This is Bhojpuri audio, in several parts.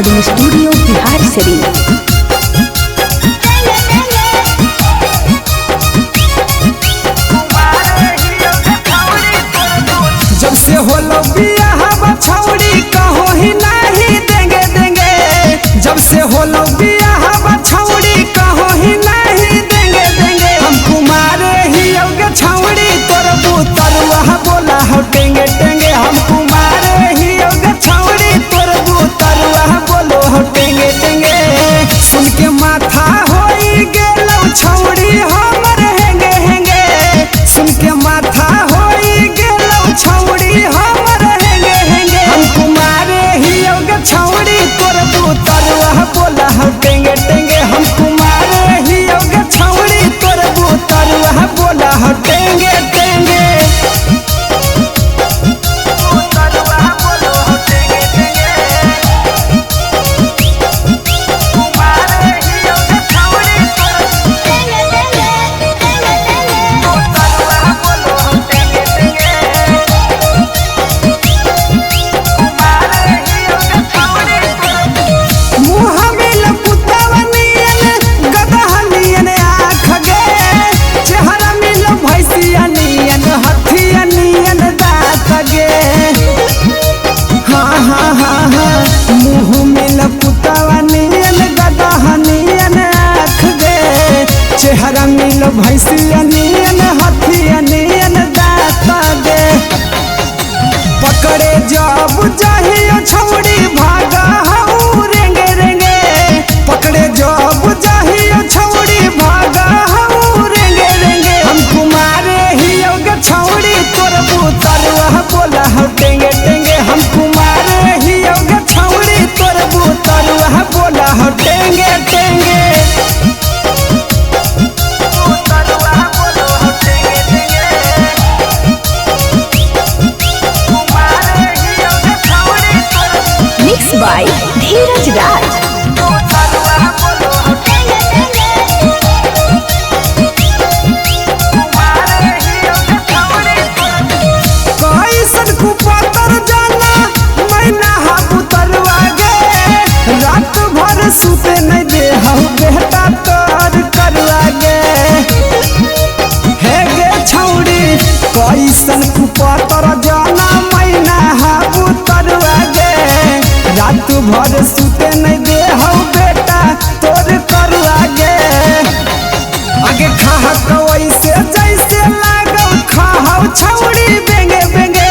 Recording studio Bihar Sharif. जब से होलो बियाह बछौड़ी कहो ही नहीं देंगे देंगे। जब से होलो बियाह बछौड़ी कहो ही नहीं देंगे देंगे। हम कुमारे ही योगे छौड़ी तोर बुतरुआ बोला हो टेंगे टेंगे। हम कुमारे ही योगे छौड़ी तोर बुतरुआ बोलो हो टेंगे टेंगे। सुन के माथा होई गेलौ छौड़ी हमर हेंगे हेंगे। सुन के माथा होई गेलौ छौड़ी हमर हेंगे हेंगे। हम कुमारे ही योगे छौड़ी तोर बुतरुआ बोला हो टेंगे टेंगे। हम कुमारे ही योगे छौड़ी तोर बुतरुआ बोला हो टेंगे टेंगे। चेहरा मिलो भैंसिया नियन हथिया नियन दाता गे। पकड़े जब जाहियो छौड़ी भागा हऊ रेंगे रेंगे। पकड़े जब जाहियो छौड़ी भागा हऊ रेंगे रेंगे। हम कुमारे ही योगे छौड़ी तोर बुतरुआ बोला हो टेंगे टेंगे। हम कुमारे ही योगे छौड़ी तोर बुतरुआ बोला हो टेंगे टेंगे। मिक्स बाय धीरज राज। कैसन कुपातर जाना मैना बुतरुआ गे। रात भर सुते नहीं दे हऊ बेटा तोर करुआ गे। हे गे छौड़ी कैसन कुपातर जाना मैना बुतरुआ गे। रात भर सुते नहीं दे हऊ बेटा तोर करुआ गे। आगे खाह वैसे जैसे लागो खाहौ छौड़ी बेंगे बेंगे।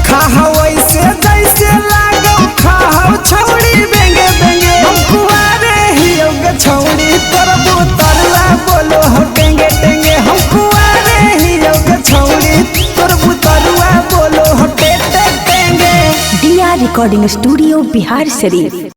खाह वैसे जैसे लागो खाहौ छौड़ी बेंगे बेंगे। हम कुआरे ही योगे छौड़ी तोर बुतरुआ बोलो हो टेंगे टेंगे। हम कुआरे ही योगे छौड़ी तोर बुतरुआ बोलो हो टेंगे टेंगे। DR recording studio Bihar Sharif.